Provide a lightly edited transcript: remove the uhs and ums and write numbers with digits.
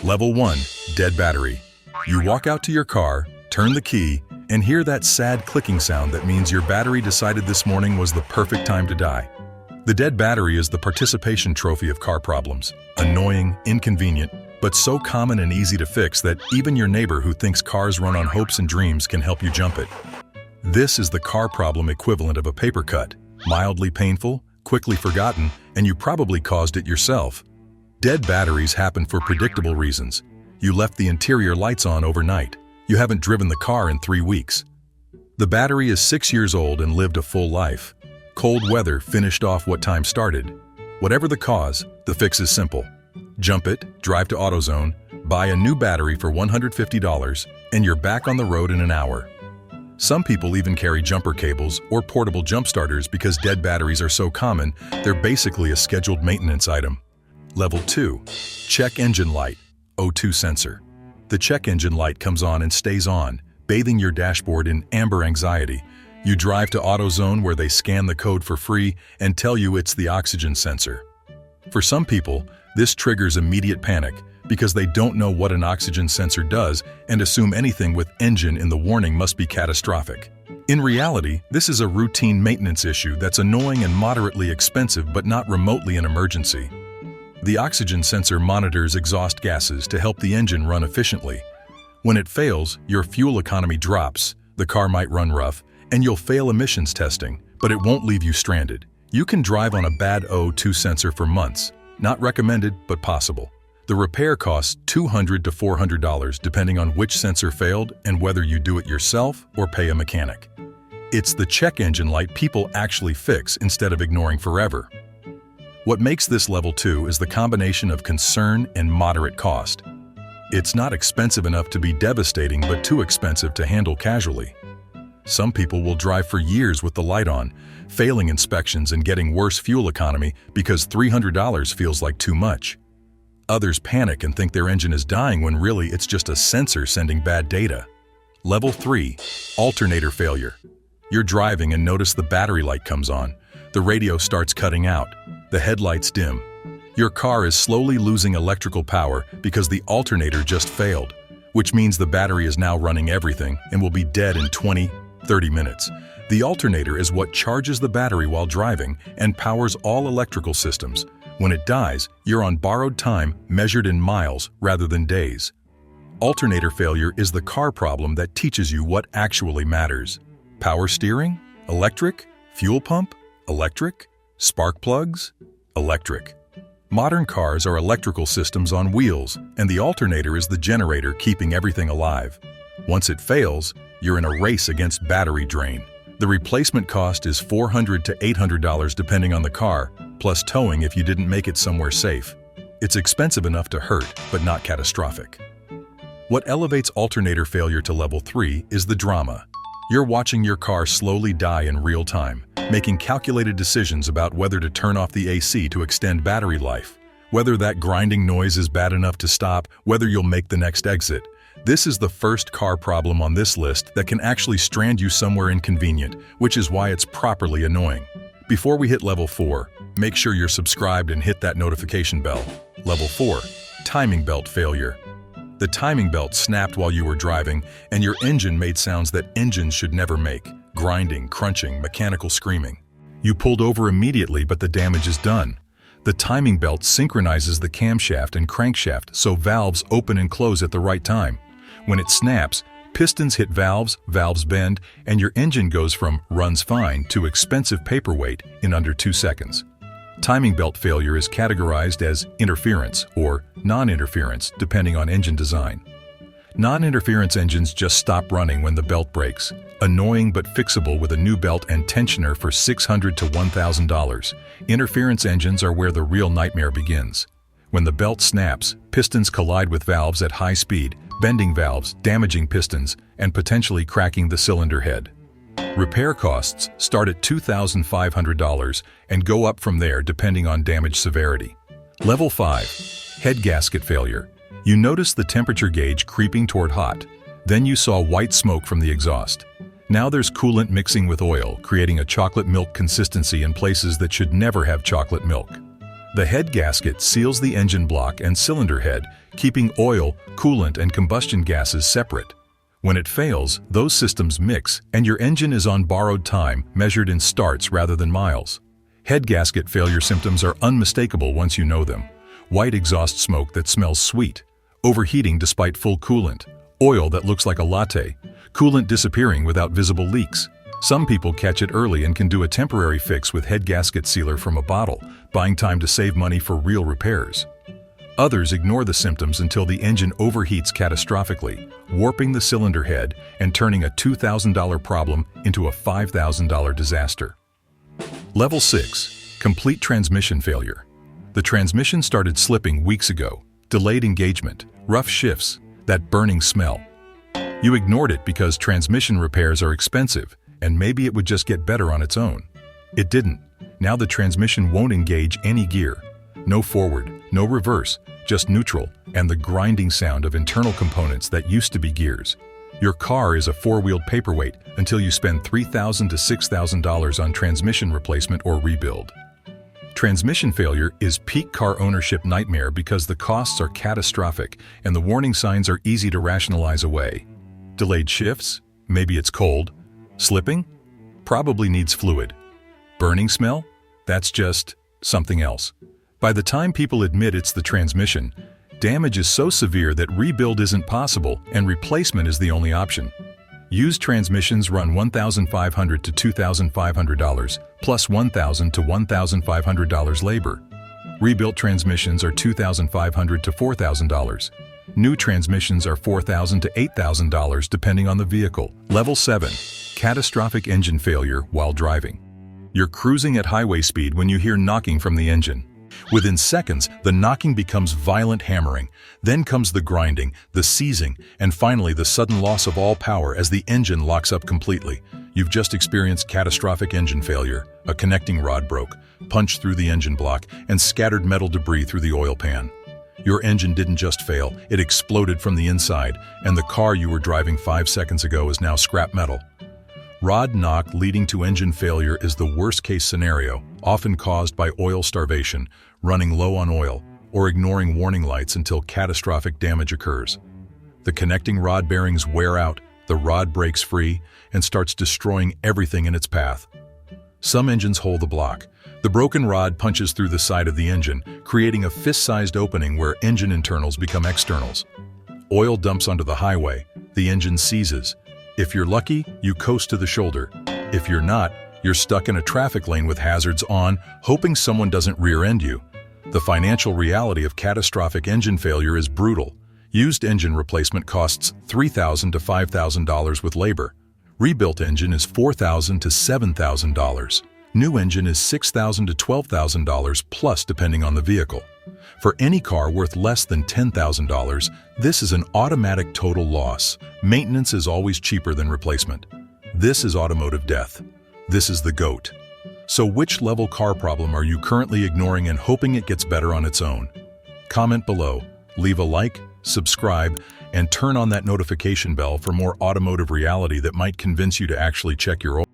Level 1, dead battery. You walk out to your car, turn the key, and hear that sad clicking sound that means your battery decided this morning was the perfect time to die. The dead battery is the participation trophy of car problems. Annoying, inconvenient, but so common and easy to fix that even your neighbor who thinks cars run on hopes and dreams can help you jump it. This is the car problem equivalent of a paper cut. Mildly painful, quickly forgotten, and you probably caused it yourself. Dead batteries happen for predictable reasons. You left the interior lights on overnight. You haven't driven the car in 3 weeks. The battery is 6 years old and lived a full life. Cold weather finished off what time started. Whatever the cause, the fix is simple. Jump it, drive to AutoZone, buy a new battery for $150, and you're back on the road in an hour. Some people even carry jumper cables or portable jump starters because dead batteries are so common, they're basically a scheduled maintenance item. Level 2. Check engine light, O2 sensor. The check engine light comes on and stays on, bathing your dashboard in amber anxiety. You drive to AutoZone where they scan the code for free and tell you it's the oxygen sensor. For some people, this triggers immediate panic because they don't know what an oxygen sensor does and assume anything with engine in the warning must be catastrophic. In reality, this is a routine maintenance issue that's annoying and moderately expensive but not remotely an emergency. The oxygen sensor monitors exhaust gases to help the engine run efficiently. When it fails, your fuel economy drops, the car might run rough, and you'll fail emissions testing, but it won't leave you stranded. You can drive on a bad O2 sensor for months. Not recommended, but possible. The repair costs $200 to $400 depending on which sensor failed and whether you do it yourself or pay a mechanic. It's the check engine light people actually fix instead of ignoring forever. What makes this level 2 is the combination of concern and moderate cost. It's not expensive enough to be devastating but too expensive to handle casually. Some people will drive for years with the light on, failing inspections and getting worse fuel economy because $300 feels like too much. Others panic and think their engine is dying when really it's just a sensor sending bad data. Level 3. Alternator failure. You're driving and notice the battery light comes on. The radio starts cutting out. The headlights dim. Your car is slowly losing electrical power because the alternator just failed, which means the battery is now running everything and will be dead in 20-30 minutes. The alternator is what charges the battery while driving and powers all electrical systems. When it dies, you're on borrowed time measured in miles rather than days. Alternator failure is the car problem that teaches you what actually matters. Power steering? Electric? Fuel pump? Electric? Spark plugs? Electric. Modern cars are electrical systems on wheels, and the alternator is the generator keeping everything alive. Once it fails, you're in a race against battery drain. The replacement cost is $400 to $800 depending on the car, plus towing if you didn't make it somewhere safe. It's expensive enough to hurt, but not catastrophic. What elevates alternator failure to level 3 is the drama. You're watching your car slowly die in real time, making calculated decisions about whether to turn off the AC to extend battery life, whether that grinding noise is bad enough to stop, whether you'll make the next exit. This is the first car problem on this list that can actually strand you somewhere inconvenient, which is why it's properly annoying. Before we hit level 4, make sure you're subscribed and hit that notification bell. Level 4, timing belt failure. The timing belt snapped while you were driving, and your engine made sounds that engines should never make. Grinding, crunching, mechanical screaming. You pulled over immediately, but the damage is done. The timing belt synchronizes the camshaft and crankshaft so valves open and close at the right time. When it snaps, pistons hit valves, valves bend, and your engine goes from runs fine to expensive paperweight in under 2 seconds. Timing belt failure is categorized as interference or non-interference depending on engine design. Non-interference engines just stop running when the belt breaks. Annoying but fixable with a new belt and tensioner for $600 to $1,000. Interference engines are where the real nightmare begins. When the belt snaps, pistons collide with valves at high speed, bending valves, damaging pistons, and potentially cracking the cylinder head. Repair costs start at $2,500 and go up from there depending on damage severity. Level 5. Head gasket failure. You notice the temperature gauge creeping toward hot. Then you saw white smoke from the exhaust. Now there's coolant mixing with oil, creating a chocolate milk consistency in places that should never have chocolate milk. The head gasket seals the engine block and cylinder head, keeping oil, coolant, and combustion gases separate. When it fails, those systems mix, and your engine is on borrowed time, measured in starts rather than miles. Head gasket failure symptoms are unmistakable once you know them. White exhaust smoke that smells sweet, overheating despite full coolant, oil that looks like a latte, coolant disappearing without visible leaks. Some people catch it early and can do a temporary fix with head gasket sealer from a bottle, buying time to save money for real repairs. Others ignore the symptoms until the engine overheats catastrophically, warping the cylinder head and turning a $2,000 problem into a $5,000 disaster. Level 6. Complete transmission failure. The transmission started slipping weeks ago. Delayed engagement, rough shifts, that burning smell. You ignored it because transmission repairs are expensive, and maybe it would just get better on its own. It didn't. Now the transmission won't engage any gear. No forward, no reverse, just neutral, and the grinding sound of internal components that used to be gears. Your car is a four-wheeled paperweight until you spend $3,000 to $6,000 on transmission replacement or rebuild. Transmission failure is peak car ownership nightmare because the costs are catastrophic and the warning signs are easy to rationalize away. Delayed shifts? Maybe it's cold. Slipping? Probably needs fluid. Burning smell? That's just something else. By the time people admit it's the transmission, damage is so severe that rebuild isn't possible and replacement is the only option. Used transmissions run $1,500 to $2,500 plus $1,000 to $1,500 labor. Rebuilt transmissions are $2,500 to $4,000. New transmissions are $4,000 to $8,000 depending on the vehicle. Level 7. Catastrophic engine failure while driving. You're cruising at highway speed when you hear knocking from the engine. Within seconds, the knocking becomes violent hammering. Then comes the grinding, the seizing, and finally the sudden loss of all power as the engine locks up completely. You've just experienced catastrophic engine failure. A connecting rod broke, punched through the engine block, and scattered metal debris through the oil pan. Your engine didn't just fail, it exploded from the inside, and the car you were driving 5 seconds ago is now scrap metal. Rod knock leading to engine failure is the worst-case scenario, often caused by oil starvation, running low on oil, or ignoring warning lights until catastrophic damage occurs. The connecting rod bearings wear out, the rod breaks free, and starts destroying everything in its path. Some engines hold the block. The broken rod punches through the side of the engine, creating a fist-sized opening where engine internals become externals. Oil dumps onto the highway, the engine seizes. If you're lucky, you coast to the shoulder. If you're not, you're stuck in a traffic lane with hazards on, hoping someone doesn't rear-end you. The financial reality of catastrophic engine failure is brutal. Used engine replacement costs $3,000 to $5,000 with labor. Rebuilt engine is $4,000 to $7,000. New engine is $6,000 to $12,000 plus depending on the vehicle. For any car worth less than $10,000, this is an automatic total loss. Maintenance is always cheaper than replacement. This is automotive death. This is the GOAT. So which level car problem are you currently ignoring and hoping it gets better on its own? Comment below, leave a like, subscribe, and turn on that notification bell for more automotive reality that might convince you to actually check your oil.